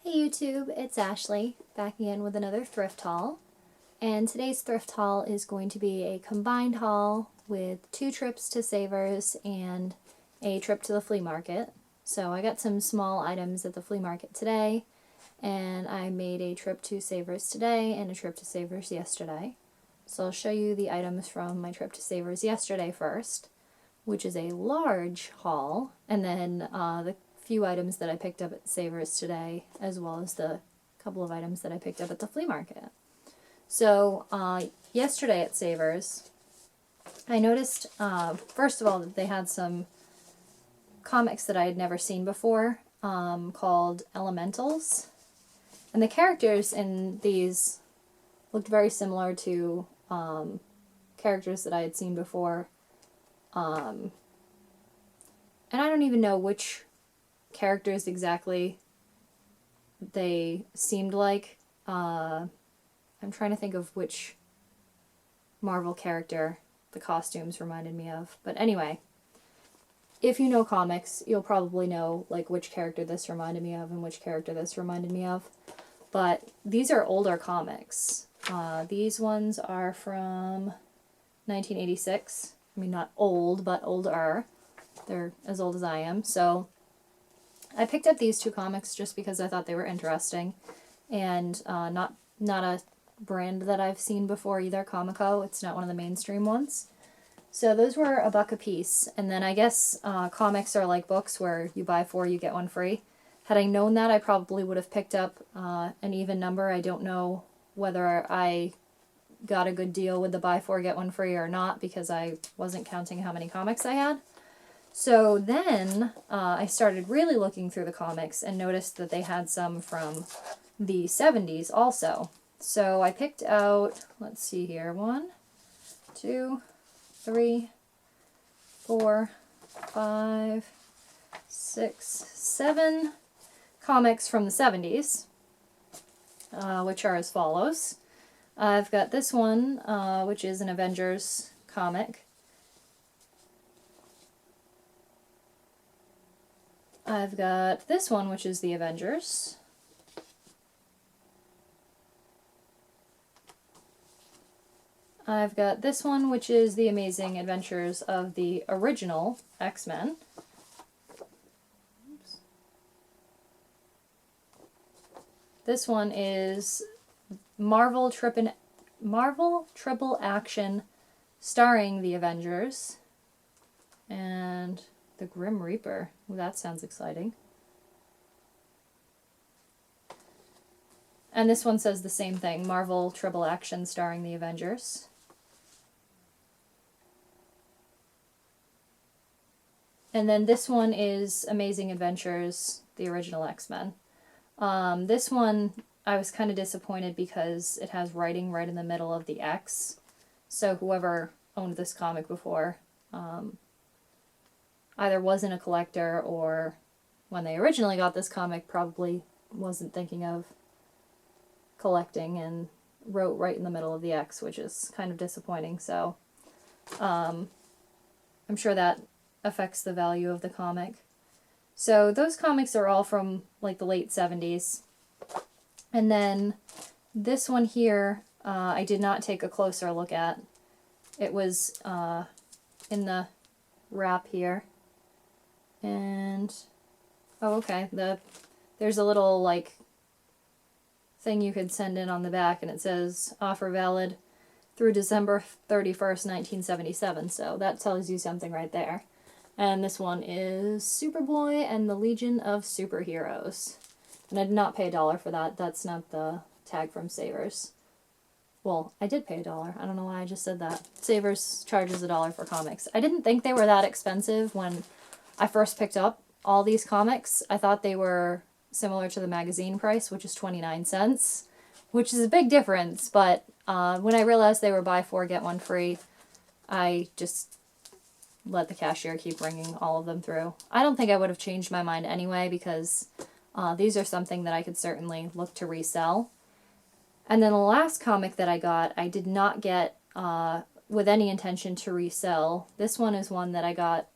Hey YouTube, it's Ashley, back again with another thrift haul. And today's thrift haul is going to be a combined haul with 2 trips to Savers and a trip to the flea market. So I got some small items at the flea market today, and I made a trip to Savers today and a trip to Savers yesterday. So I'll show you the items from my trip to Savers yesterday first, which is a large haul, and then the few items that I picked up at Savers today, as well as the couple of items that I picked up at the flea market. So yesterday at Savers, I noticed, first of all, that they had some comics that I had never seen before, called Elementals. And the characters in these looked very similar to characters that I had seen before. And I don't even know which characters exactly they seemed like. I'm trying to think of which Marvel character the costumes reminded me of. But anyway, if you know comics, you'll probably know like which character this reminded me of and which character this reminded me of. But these are older comics. These ones are from 1986. I mean, not old, but older. They're as old as I am. So I picked up these 2 comics just because I thought they were interesting, and not a brand that I've seen before either, Comico. It's not one of the mainstream ones. So those were $1 a piece, and then I guess comics are like books where you buy 4, you get 1 free. Had I known that, I probably would have picked up an even number. I don't know whether I got a good deal with the buy 4, get 1 free or not, because I wasn't counting how many comics I had. So then I started really looking through the comics and noticed that they had some from the 70s also. So I picked out, let's see here, 1, 2, 3, 4, 5, 6, 7 comics from the 70s, which are as follows. I've got this one, which is an Avengers comic. I've got this one, which is the Avengers. I've got this one, which is the Amazing Adventures of the original X-Men. This one is Marvel Triple Action starring the Avengers. And the Grim Reaper. Ooh, that sounds exciting. And this one says the same thing, Marvel Triple Action starring the Avengers. And then this one is Amazing Adventures, the original X-Men. This one I was kind of disappointed because it has writing right in the middle of the X. So whoever owned this comic before either wasn't a collector, or when they originally got this comic probably wasn't thinking of collecting and wrote right in the middle of the X, which is kind of disappointing. So I'm sure that affects the value of the comic. So those comics are all from like the late 70s. And then this one here I did not take a closer look at. It was in the wrap here. And, oh okay, there's a little, like, thing you could send in on the back, and it says, offer valid through December 31st, 1977, so that tells you something right there. And this one is Superboy and the Legion of Superheroes. And I did not pay $1 for that. That's not the tag from Savers. Well, I did pay $1. I don't know why I just said that. Savers charges $1 for comics. I didn't think they were that expensive when I first picked up all these comics. I thought they were similar to the magazine price, which is 29 cents, which is a big difference, but when I realized they were buy 4, get 1 free, I just let the cashier keep bringing all of them through. I don't think I would have changed my mind anyway, because these are something that I could certainly look to resell. And then the last comic that I got, I did not get with any intention to resell. This one is one that I got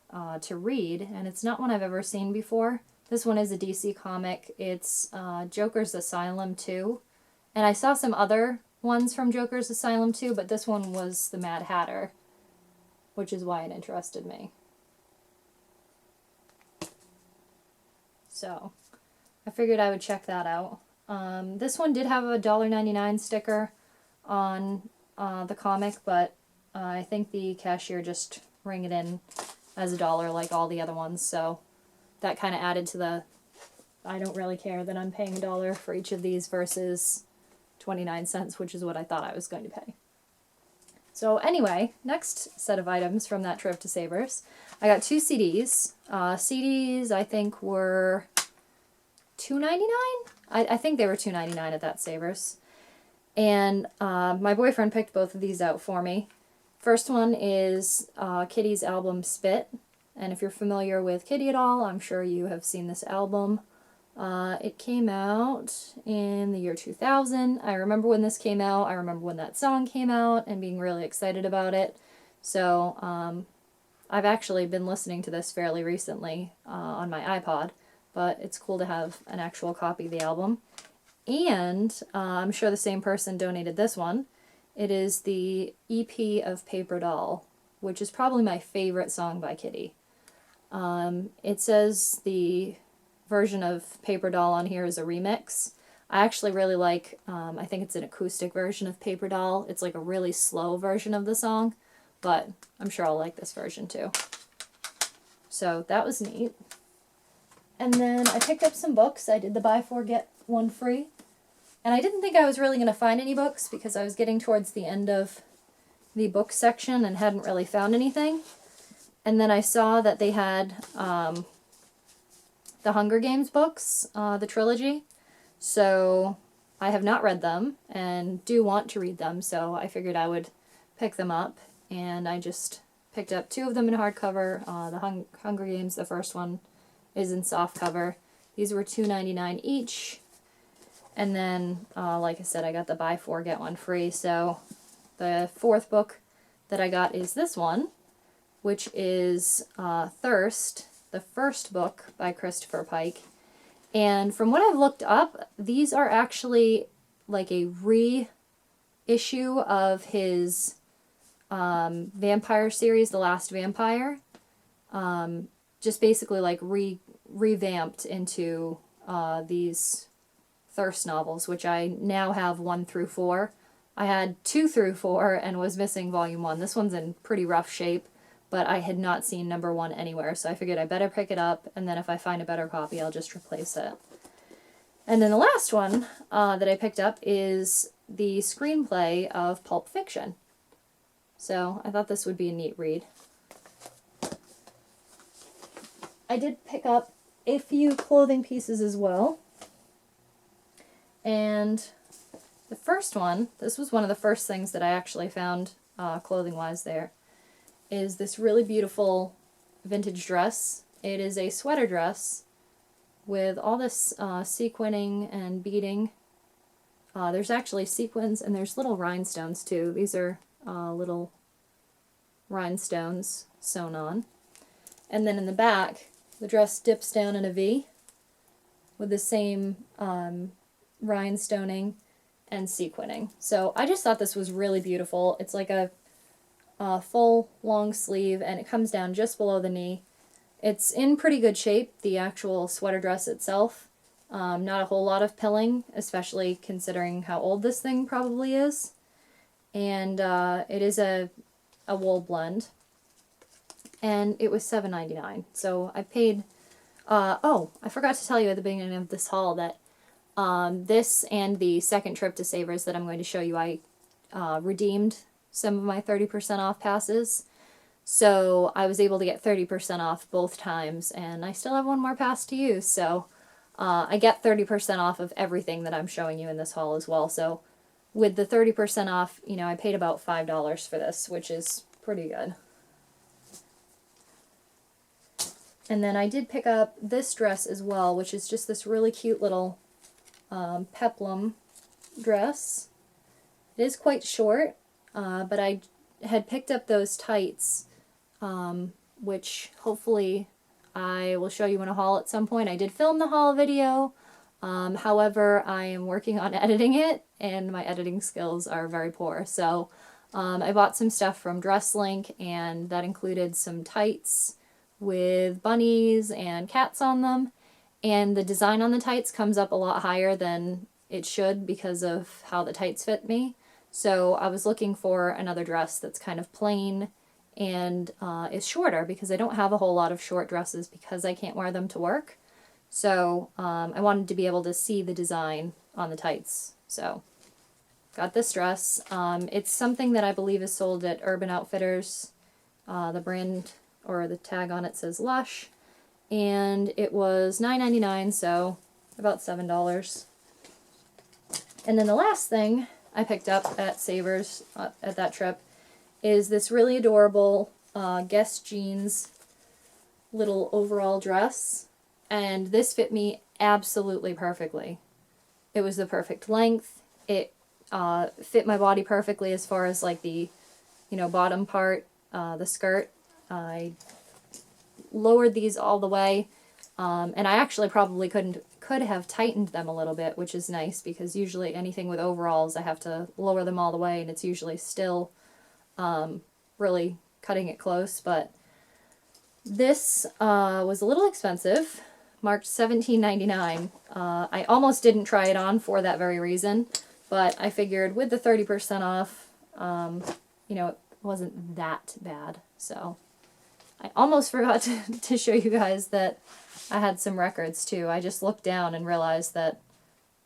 to read, and it's not one I've ever seen before. This one is a DC comic. It's Joker's Asylum 2. And I saw some other ones from Joker's Asylum 2, but this one was the Mad Hatter, which is why it interested me. So I figured I would check that out. This one did have a $1.99 sticker on the comic, but I think the cashier just rang it in as $1 like all the other ones, so that kind of added to the, I don't really care that I'm paying $1 for each of these versus 29 cents, which is what I thought I was going to pay. So anyway, next set of items from that trip to Savers. I got 2 CDs. CDs I think were $2.99? I think they were $2.99 at that Savers. And my boyfriend picked both of these out for me. First one is Kitty's album Spit. And if you're familiar with Kitty at all, I'm sure you have seen this album. It came out in the year 2000. I remember when this came out. I remember when that song came out and being really excited about it. So I've actually been listening to this fairly recently on my iPod, but it's cool to have an actual copy of the album. And I'm sure the same person donated this one. It is the EP of Paper Doll, which is probably my favorite song by Kitty. It says the version of Paper Doll on here is a remix. I actually really like, I think it's an acoustic version of Paper Doll. It's like a really slow version of the song, but I'm sure I'll like this version too. So that was neat. And then I picked up some books. I did the buy 4 get 1 free. And I didn't think I was really going to find any books because I was getting towards the end of the book section and hadn't really found anything. And then I saw that they had the Hunger Games books, the trilogy. So I have not read them and do want to read them, so I figured I would pick them up. And I just picked up 2 of them in hardcover. The Hunger Games, the first one, is in softcover. These were $2.99 each. And then, like I said, I got the buy 4 get 1 free. So the 4th book that I got is this one, which is Thirst, the first book by Christopher Pike. And from what I've looked up, these are actually like a reissue of his vampire series, The Last Vampire. Just basically like revamped into these Thirst novels, which I now have 1 through 4. I had 2 through 4 and was missing volume 1. This one's in pretty rough shape, but I had not seen number 1 anywhere, so I figured I better pick it up, and then if I find a better copy, I'll just replace it. And then the last one that I picked up is the screenplay of Pulp Fiction. So I thought this would be a neat read. I did pick up a few clothing pieces as well. And the first one, this was one of the first things that I actually found clothing-wise there, is this really beautiful vintage dress. It is a sweater dress with all this sequining and beading. There's actually sequins and there's little rhinestones too. These are little rhinestones sewn on. And then in the back, the dress dips down in a V with the same rhinestoning and sequining. So I just thought this was really beautiful. It's like a full long sleeve and it comes down just below the knee. It's in pretty good shape, the actual sweater dress itself. Not a whole lot of pilling, especially considering how old this thing probably is. And it is a wool blend. And it was $7.99. So I paid... oh, I forgot to tell you at the beginning of this haul that this and the second trip to Savers that I'm going to show you, I redeemed some of my 30% off passes. So I was able to get 30% off both times, and I still have one more pass to use. So I get 30% off of everything that I'm showing you in this haul as well. So with the 30% off, you know, I paid about $5 for this, which is pretty good. And then I did pick up this dress as well, which is just this really cute little peplum dress. It is quite short, but I had picked up those tights, which hopefully I will show you in a haul at some point. I did film the haul video, however, I am working on editing it, and my editing skills are very poor. So I bought some stuff from DressLink, and that included some tights with bunnies and cats on them. And the design on the tights comes up a lot higher than it should because of how the tights fit me. So I was looking for another dress that's kind of plain and is shorter, because I don't have a whole lot of short dresses because I can't wear them to work. So I wanted to be able to see the design on the tights. So got this dress. It's something that I believe is sold at Urban Outfitters. The brand, or the tag on it, says Lush. And it was $9.99, so about $7. And then the last thing I picked up at Savers at that trip is this really adorable Guess Jeans little overall dress. And this fit me absolutely perfectly. It was the perfect length. It fit my body perfectly as far as like the, bottom part, the skirt. I lowered these all the way, and I actually probably could have tightened them a little bit, which is nice, because usually anything with overalls I have to lower them all the way, and it's usually still really cutting it close. But this was a little expensive, marked $17.99. I almost didn't try it on for that very reason, but I figured with the 30% off, it wasn't that bad. So I almost forgot to show you guys that I had some records too. I just looked down and realized that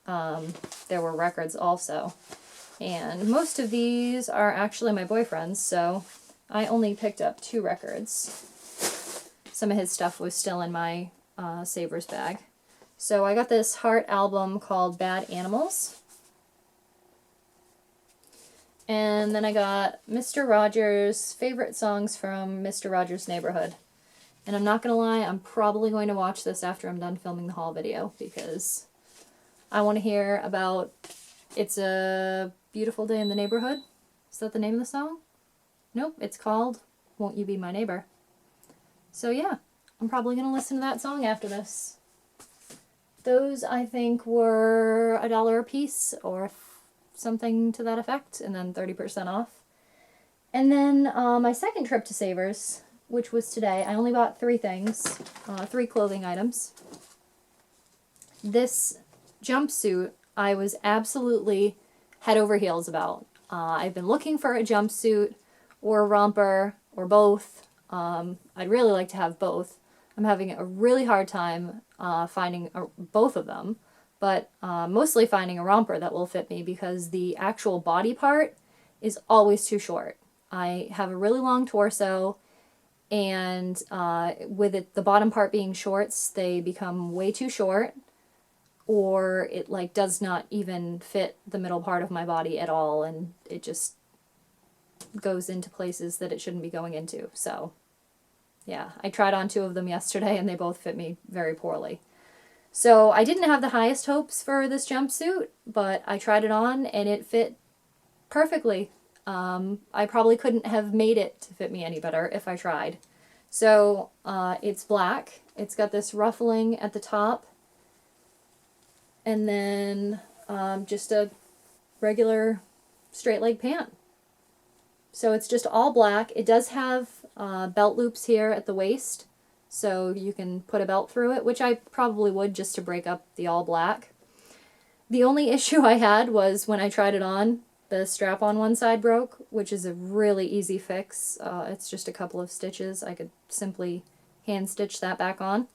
there were records also. And most of these are actually my boyfriend's, so I only picked up 2 records. Some of his stuff was still in my Savers bag. So I got this Heart album called Bad Animals. And then I got Mr. Rogers' favorite songs from Mr. Rogers' Neighborhood. And I'm not going to lie, I'm probably going to watch this after I'm done filming the haul video, because I want to hear about It's a Beautiful Day in the Neighborhood. Is that the name of the song? Nope, it's called Won't You Be My Neighbor. So yeah, I'm probably going to listen to that song after this. Those, I think, were $1 a piece, or something to that effect, and then 30% off. And then my second trip to Savers, which was today, I only bought 3 things, 3 clothing items. This jumpsuit I was absolutely head over heels about. I've been looking for a jumpsuit or a romper or both. I'd really like to have both. I'm having a really hard time finding both of them, but mostly finding a romper that will fit me, because the actual body part is always too short. I have a really long torso, and with the bottom part being shorts, they become way too short, or it does not even fit the middle part of my body at all, and it just goes into places that it shouldn't be going into. So yeah, I tried on 2 of them yesterday, and they both fit me very poorly. So I didn't have the highest hopes for this jumpsuit, but I tried it on and it fit perfectly. I probably couldn't have made it to fit me any better if I tried. So it's black. It's got this ruffling at the top, and then just a regular straight leg pant. So it's just all black. It does have belt loops here at the waist, so you can put a belt through it, which I probably would just to break up the all black. The only issue I had was when I tried it on, the strap on one side broke, which is a really easy fix. It's just a couple of stitches. I could simply hand stitch that back on.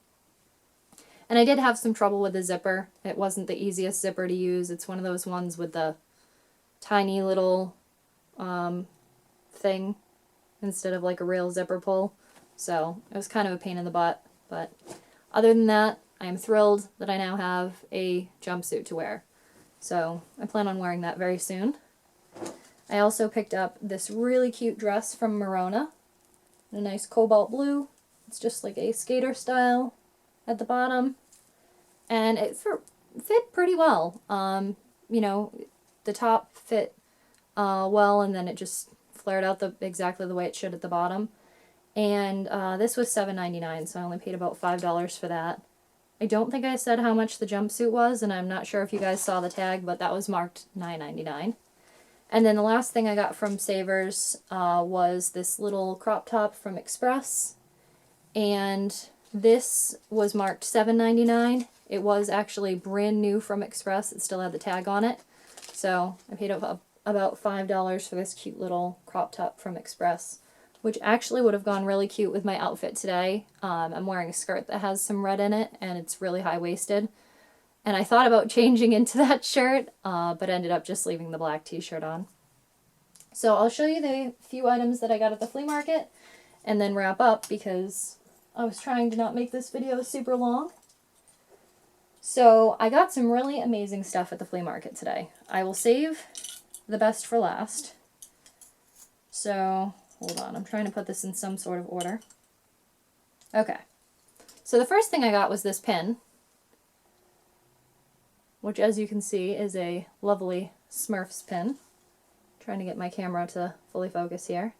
And I did have some trouble with the zipper. It wasn't the easiest zipper to use. It's one of those ones with the tiny little thing instead of like a real zipper pull. So it was kind of a pain in the butt. But other than that, I am thrilled that I now have a jumpsuit to wear. So I plan on wearing that very soon. I also picked up this really cute dress from Merona, a nice cobalt blue. It's just like a skater style at the bottom, and it fit pretty well. You know, the top fit well, and then it just flared out exactly the way it should at the bottom. And this was $7.99, so I only paid about $5 for that. I don't think I said how much the jumpsuit was, and I'm not sure if you guys saw the tag, but that was marked $9.99. And then the last thing I got from Savers was this little crop top from Express, and this was marked $7.99. It was actually brand new from Express. It still had the tag on it. So I paid about $5 for this cute little crop top from Express, which actually would have gone really cute with my outfit today. I'm wearing a skirt that has some red in it, and it's really high-waisted. And I thought about changing into that shirt, but ended up just leaving the black t-shirt on. So I'll show you the few items that I got at the flea market, and then wrap up because I was trying to not make this video super long. So I got some really amazing stuff at the flea market today. I will save the best for last. So, hold on, I'm trying to put this in some sort of order. Okay. So the first thing I got was this pin, which as you can see is a lovely Smurfs pin. Trying to get my camera to fully focus here.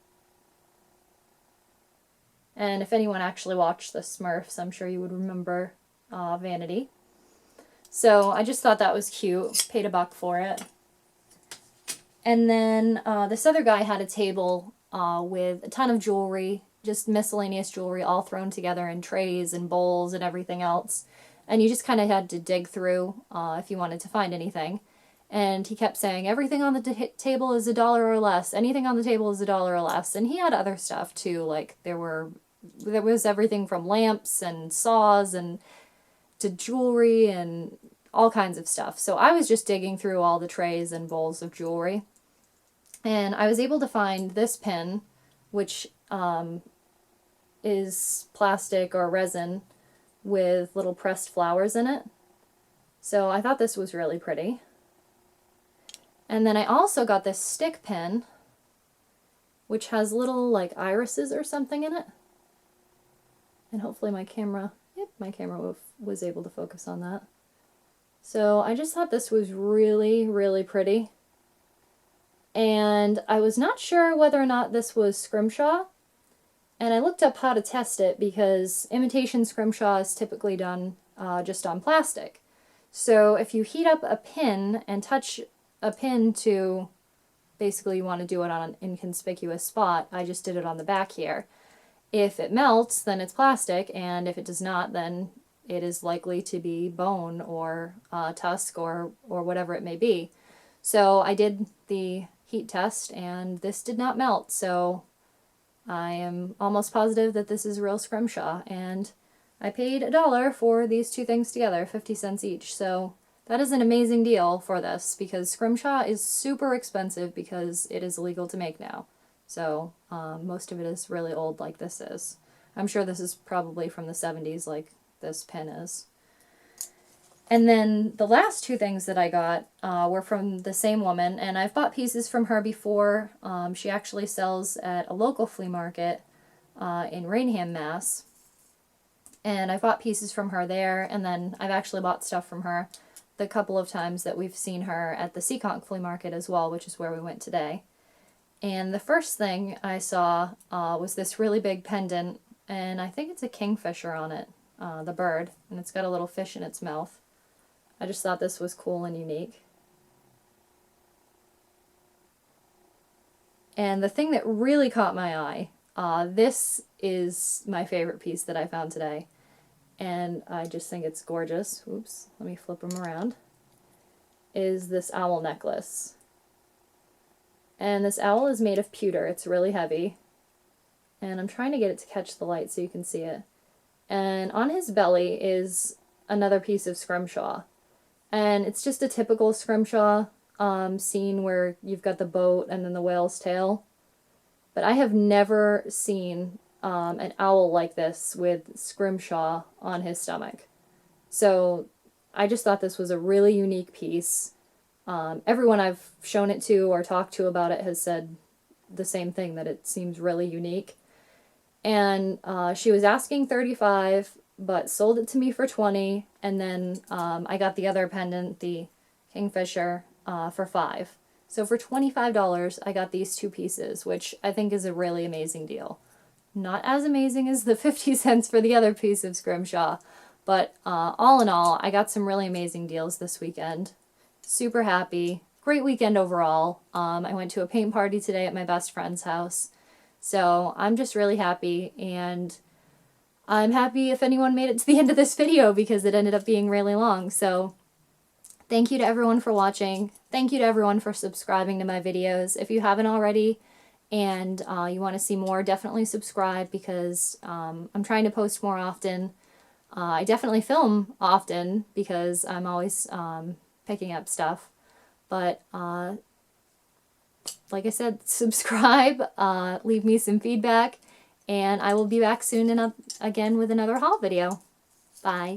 And if anyone actually watched the Smurfs, I'm sure you would remember Vanity. So I just thought that was cute. Paid $1 for it. And then this other guy had a table with a ton of jewelry, just miscellaneous jewelry all thrown together in trays and bowls and everything else. And you just kind of had to dig through if you wanted to find anything. And he kept saying, everything on the table is $1 or less. Anything on the table is $1 or less. And he had other stuff too, like there was everything from lamps and saws and to jewelry and all kinds of stuff. So I was just digging through all the trays and bowls of jewelry. And I was able to find this pin, which is plastic or resin with little pressed flowers in it. So I thought this was really pretty. And then I also got this stick pin, which has little like irises or something in it. And hopefully my camera was able to focus on that. So I just thought this was really, really pretty. And I was not sure whether or not this was scrimshaw. And I looked up how to test it because imitation scrimshaw is typically done just on plastic. So if you heat up a pin and touch a pin to, basically you want to do it on an inconspicuous spot, I just did it on the back here. If it melts, then it's plastic, and if it does not, then it is likely to be bone or tusk or whatever it may be. So I did the heat test, and this did not melt, so I am almost positive that this is real scrimshaw, and I paid $1 for these two things together, 50 cents each, so that is an amazing deal for this, because scrimshaw is super expensive because it is illegal to make now. So most of it is really old like this is. I'm sure this is probably from the 70s like this pin is. And then the last two things that I got were from the same woman, and I've bought pieces from her before. She actually sells at a local flea market in Rainham, Mass. And I've bought pieces from her there, and then I've actually bought stuff from her the couple of times that we've seen her at the Seekonk flea market as well, which is where we went today. And the first thing I saw was this really big pendant, and I think it's a kingfisher on it, the bird, and it's got a little fish in its mouth. I just thought this was cool and unique. And the thing that really caught my eye, this is my favorite piece that I found today. And I just think it's gorgeous. Oops, let me flip them around. Is this owl necklace. And this owl is made of pewter. It's really heavy. And I'm trying to get it to catch the light so you can see it. And on his belly is another piece of scrimshaw. And it's just a typical scrimshaw scene where you've got the boat and then the whale's tail. But I have never seen an owl like this with scrimshaw on his stomach. So I just thought this was a really unique piece. Everyone I've shown it to or talked to about it has said the same thing, that it seems really unique. And she was asking $35, but sold it to me for $20, and then I got the other pendant, the kingfisher, for $5. So for $25, I got these two pieces, which I think is a really amazing deal. not as amazing as the 50 cents for the other piece of scrimshaw, but all in all, I got some really amazing deals this weekend. Super happy. Great weekend overall. I went to a paint party today at my best friend's house, so I'm just really happy, and I'm happy if anyone made it to the end of this video because it ended up being really long. So thank you to everyone for watching. Thank you to everyone for subscribing to my videos. If you haven't already and you want to see more, definitely subscribe because I'm trying to post more often. I definitely film often because I'm always picking up stuff. But like I said, subscribe, leave me some feedback, and I will be back soon again with another haul video. Bye.